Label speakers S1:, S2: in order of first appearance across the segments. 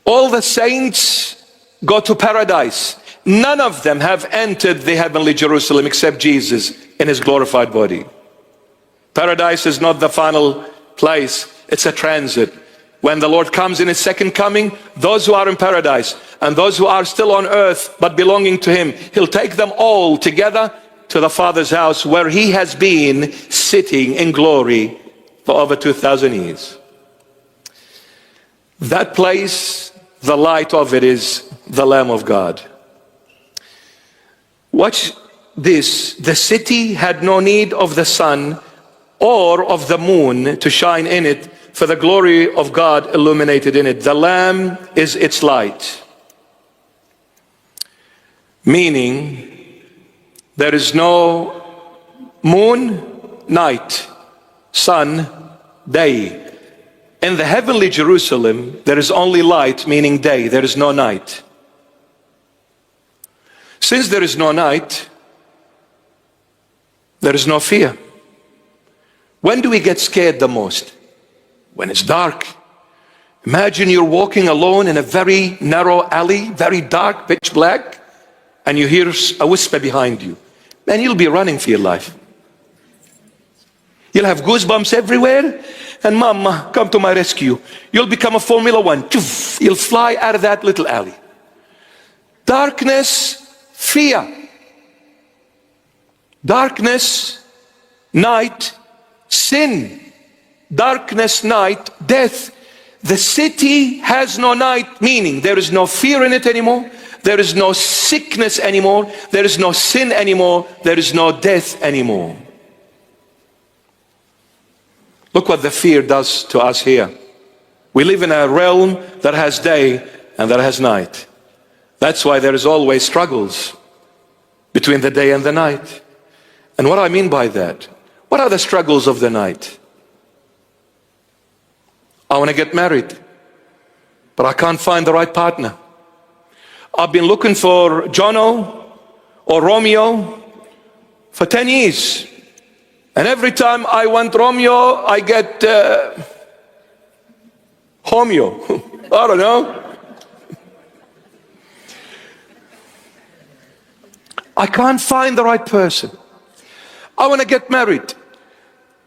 S1: All the saints go to paradise. None of them have entered the heavenly Jerusalem except Jesus in his glorified body. Paradise is not the final place, it's a transit. When the Lord comes in his second coming, those who are in paradise and those who are still on earth but belonging to him, he'll take them all together to the Father's house where he has been sitting in glory for over 2,000 years. That place, the light of it is the Lamb of God. Watch this. The city had no need of the sun or of the moon to shine in it, for the glory of God illuminated in it. The Lamb is its light. Meaning, there is no moon, night, sun, day. In the heavenly Jerusalem, there is only light, meaning day. There is no night. Since there is no night, there is no fear. When do we get scared the most? When it's dark. Imagine you're walking alone in a very narrow alley, very dark, pitch black, and you hear a whisper behind you. Man, you'll be running for your life. You'll have goosebumps everywhere, and Mama, come to my rescue. You'll become a Formula One. You'll fly out of that little alley. Darkness, fear. Darkness, night, sin. Darkness, night, death. The city has no night, meaning there is no fear in it anymore. There is no sickness anymore. There is no sin anymore. There is no death anymore. Look what the fear does to us here. We live in a realm that has day and that has night. That's why there is always struggles between the day and the night. And what I mean by that, what are the struggles of the night? I want to get married, but I can't find the right partner. I've been looking for Jono or Romeo for 10 years. And every time I want Romeo, I get Homeo. I don't know. I can't find the right person. I want to get married.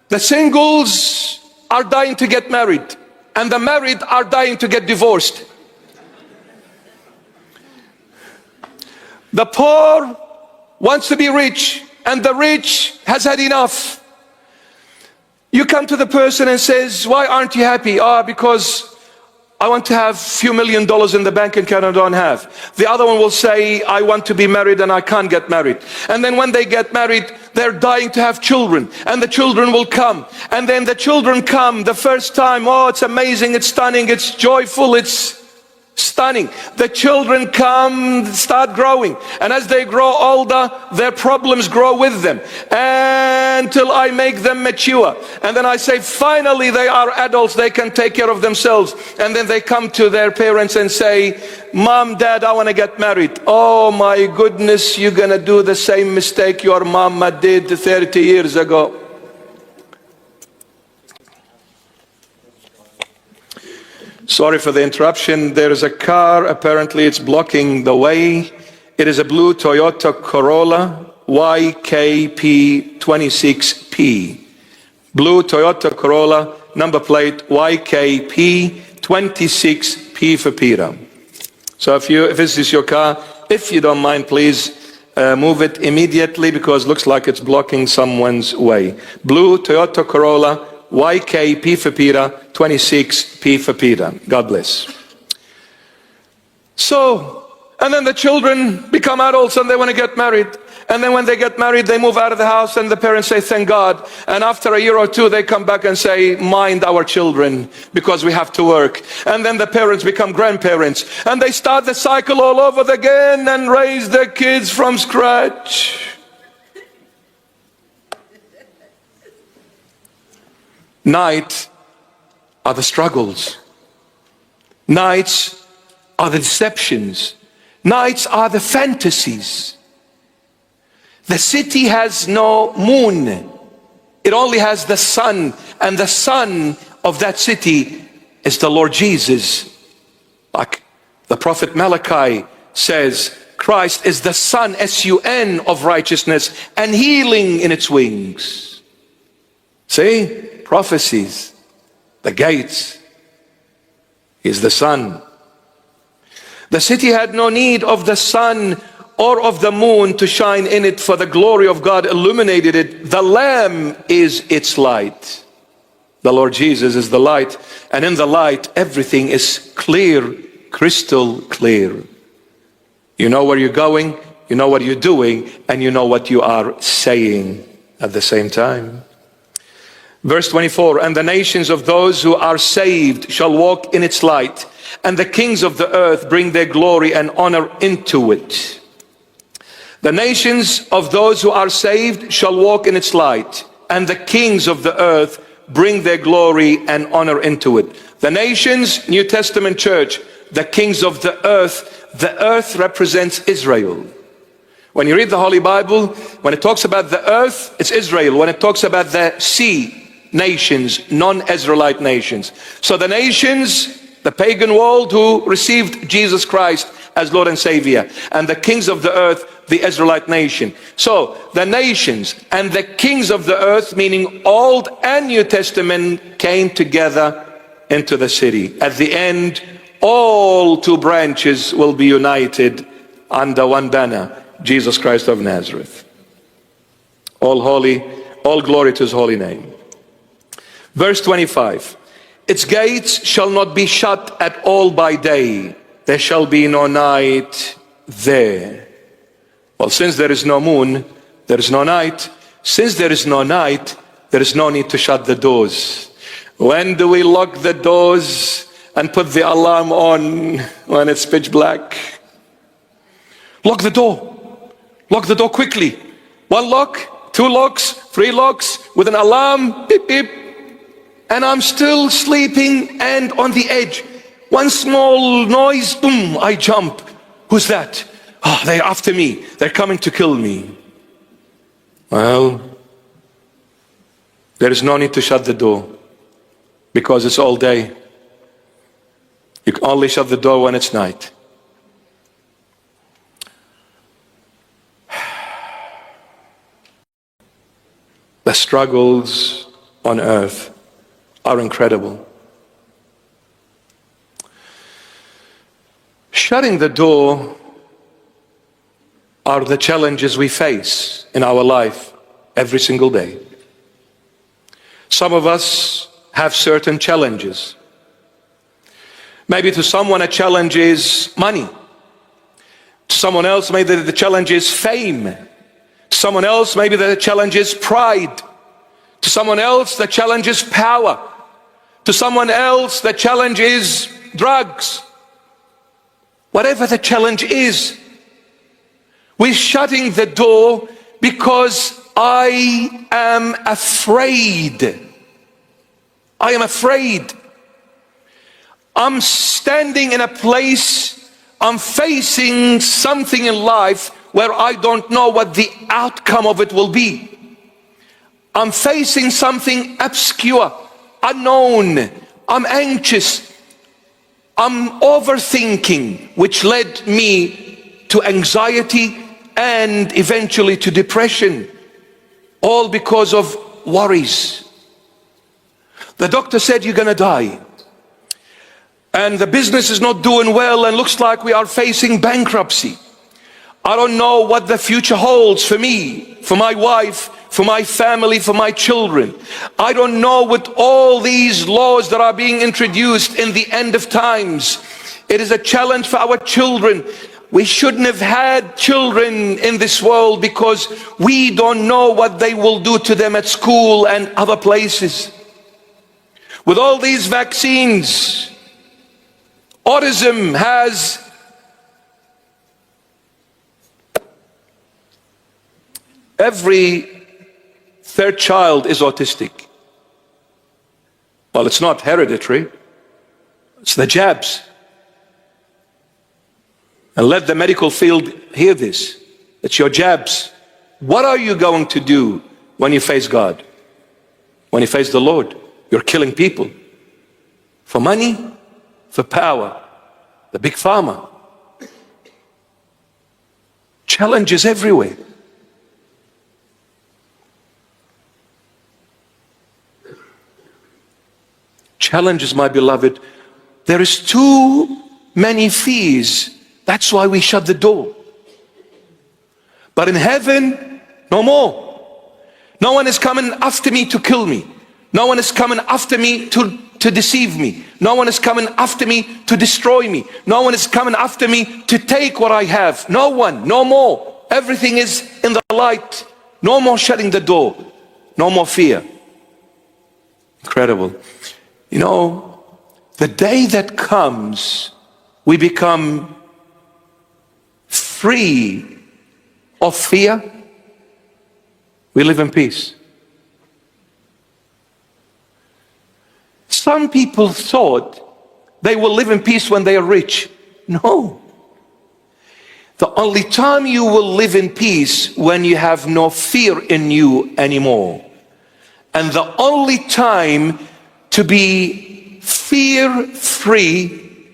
S1: The singles are dying to get married, and the married are dying to get divorced. The poor wants to be rich, and the rich has had enough. You come to the person and says, why aren't you happy? Because I want to have a few $1 million in the bank account and I don't have. The other one will say, I want to be married and I can't get married. And then when they get married, they're dying to have children, and the children will come. And then the children come the first time. Oh, it's amazing, it's stunning, it's joyful, it's stunning. The children come, start growing, and as they grow older, their problems grow with them until I make them mature. And then I say, finally they are adults, they can take care of themselves. And then they come to their parents and say, Mom, Dad, I want to get married. Oh my goodness, you're gonna do the same mistake your mama did 30 years ago. Sorry for the interruption. There is a car, apparently it's blocking the way. It is a blue Toyota Corolla YKP26P. Blue Toyota Corolla, number plate YKP26P for Peter. So if this is your car, if you don't mind, please move it immediately, because it looks like it's blocking someone's way. Blue Toyota Corolla YKP for Peter, 26P for Peter. God bless. So, and then the children become adults and they want to get married. And then when they get married, they move out of the house and the parents say, thank God. And after a year or two, they come back and say, mind our children, because we have to work. And then the parents become grandparents. And they start the cycle all over again and raise their kids from scratch. Night are the struggles. Nights are the deceptions. Nights are the fantasies. The city has no moon. It only has the sun. And the sun of that city is the Lord Jesus. Like The prophet Malachi says, Christ is the sun, S-U-N, of righteousness, and healing in its wings. See? Prophecies. The gates. He's the sun. The city had no need of the sun or of the moon to shine in it, for the glory of God illuminated it. The Lamb is its light. The Lord Jesus is the light, and in the light everything is clear, crystal clear. You know where you're going, you know what you're doing, and you know what you are saying at the same time. Verse 24, and the nations of those who are saved shall walk in its light, and the kings of the earth bring their glory and honor into it. The nations of those who are saved shall walk in its light, and the kings of the earth bring their glory and honor into it. The nations, New Testament church, the kings of the earth represents Israel. When you read the Holy Bible, when it talks about the earth, it's Israel. When it talks about the sea, nations, non-Israelite nations. So the nations, the pagan world who received Jesus Christ as Lord and Savior, and the kings of the earth, the Israelite nation. So the nations and the kings of the earth, meaning Old and New Testament, came together into the city. At the end, all two branches will be united under one banner, Jesus Christ of Nazareth. All holy, all glory to his holy name. Verse 25, its gates shall not be shut at all by day, there shall be no night there. Well, since there is no moon, there is no night. Since there is no night, there is no need to shut the doors. When do we lock the doors and put the alarm on? When it's pitch black. Lock the door. Lock the door quickly. One lock, two locks, three locks, with an alarm, beep, beep. And I'm still sleeping and on the edge. One small noise, boom, I jump. Who's that? Oh, they're after me. They're coming to kill me. Well, there is no need to shut the door because it's all day. You can only shut the door when it's night. The struggles on earth are incredible. Shutting the door are the challenges we face in our life every single day. Some of us have certain challenges. Maybe to someone a challenge is money. To someone else maybe the challenge is fame. To someone else maybe the challenge is pride. To someone else the challenge is power. To someone else the challenge is drugs. Whatever the challenge is, we're shutting the door because I am afraid. I am afraid. I'm standing in a place, I'm facing something in life where I don't know what the outcome of it will be. I'm facing something obscure, unknown. I'm anxious. I'm overthinking, which led me to anxiety and eventually to depression, all because of worries. The doctor said you're gonna die, and the business is not doing well and looks like we are facing bankruptcy. I don't know what the future holds for me, for my wife, for my family, for my children. I don't know with all these laws that are being introduced in the end of times. It is a challenge for our children. We shouldn't have had children in this world because we don't know what they will do to them at school and other places. With all these vaccines, autism has every third child is autistic. Well, it's not hereditary, it's the jabs. And let the medical field hear this. It's your jabs. What are you going to do when you face God? When you face the Lord? You're killing people. For money, for power. the big pharma. Challenges everywhere. Challenges, my beloved. There is too many fears. That's why we shut the door. But in heaven, no more. No one is coming after me to kill me. No one is coming after me to deceive me. No one is coming after me to destroy me. No one is coming after me to take what I have. No one, no more. Everything is in the light. No more shutting the door. No more fear. Incredible. You know, the day that comes, we become free of fear, we live in peace. Some people thought they will live in peace when they are rich. No. The only time you will live in peace when you have no fear in you anymore. And the only time to be fear-free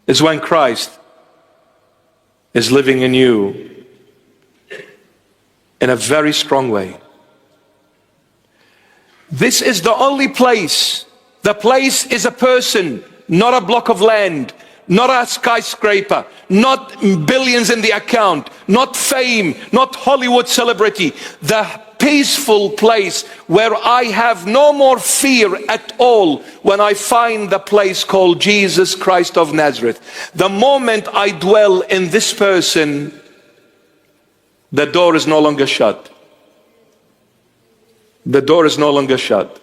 S1: is when Christ is living in you in a very strong way. This is the only place. The place is a person, not a block of land, not a skyscraper, not billions in the account, not fame, not Hollywood celebrity. The peaceful place where I have no more fear at all, when I find the place called Jesus Christ of Nazareth. The moment I dwell in this person, the door is no longer shut. The door is no longer shut.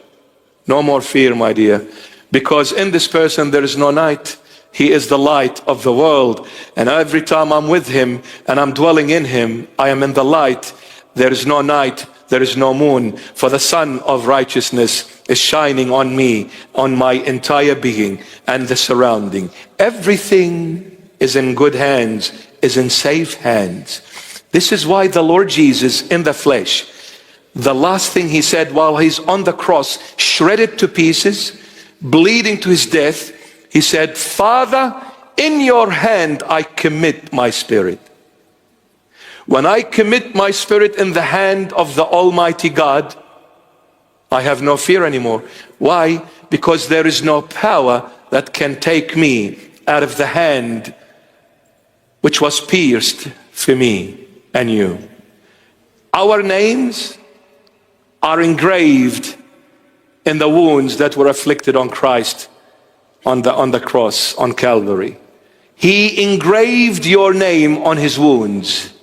S1: No more fear, my dear, because in this person there is no night. He is the light of the world, and every time I'm with him and I'm dwelling in him, I am in the light. There is no night, there is no moon, for the sun of righteousness is shining on me, on my entire being and the surrounding. Everything is in good hands, is in safe hands. This is why the Lord Jesus in the flesh, the last thing he said while he's on the cross, shredded to pieces, bleeding to his death, he said, Father, in your hand I commit my spirit. When I commit my spirit in the hand of the Almighty God, I have no fear anymore. Why? Because there is no power that can take me out of the hand which was pierced for me and you. Our names are engraved in the wounds that were afflicted on Christ on the cross on Calvary. He engraved your name on his wounds.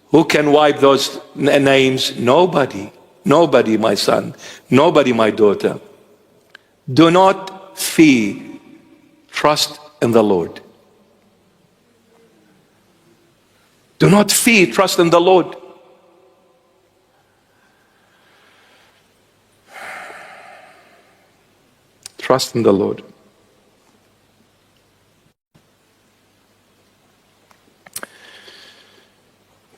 S1: Who can wipe those names? Nobody. Nobody, my son. Nobody, my daughter. Do not fear. Trust in the Lord. Do not fear. Trust in the Lord. Trust in the Lord.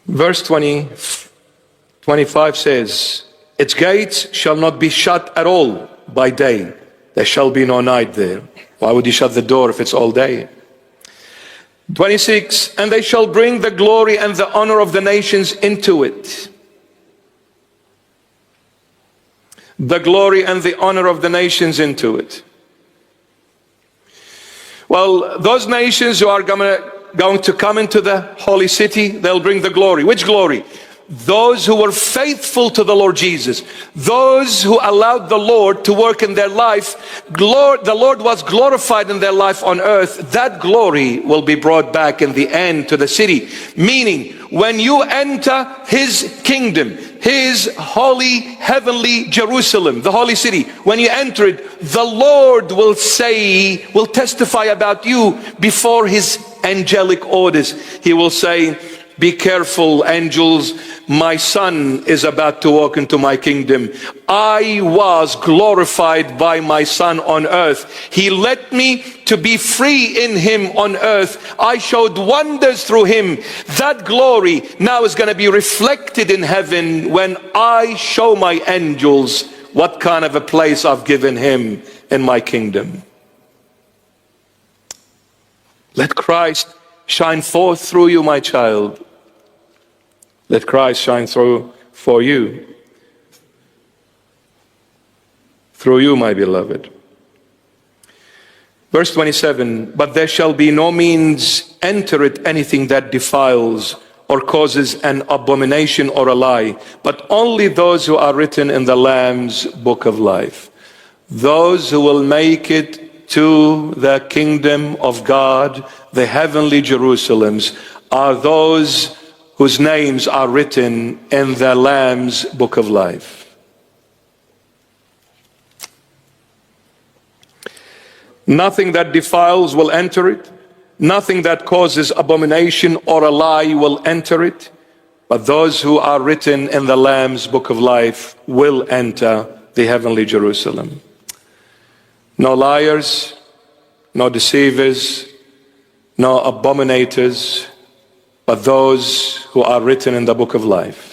S1: Verse 25 says, its gates shall not be shut at all by day. There shall be no night there. Why would you shut the door if it's all day? 26, and they shall bring the glory and the honor of the nations into it. The glory and the honor of the nations into it. Well, those nations who are going to come into the holy city, they'll bring the glory. Which glory? Those who were faithful to the Lord Jesus, those who allowed the Lord to work in their life. The Lord was glorified in their life on earth. That glory will be brought back in the end to the city. Meaning, when you enter his kingdom, his holy heavenly Jerusalem, the holy city, when you enter it, the Lord will testify about you before his angelic orders. He will say, be careful, angels, my son is about to walk into my kingdom. I was glorified by my son on earth. He let me to be free in him on earth. I showed wonders through him. That glory now is going to be reflected in heaven when I show my angels what kind of a place I've given him in my kingdom. Let Christ shine forth through you, my child. Let Christ shine through for you. Through you, my beloved. Verse 27, but there shall be no means enter it anything that defiles or causes an abomination or a lie, but only those who are written in the Lamb's book of life. Those who will make it to the kingdom of God, the heavenly Jerusalems, are those whose names are written in the Lamb's book of life. Nothing that defiles will enter it. Nothing that causes abomination or a lie will enter it. But those who are written in the Lamb's book of life will enter the heavenly Jerusalem. No liars, no deceivers, no abominators, but those who are written in the book of life.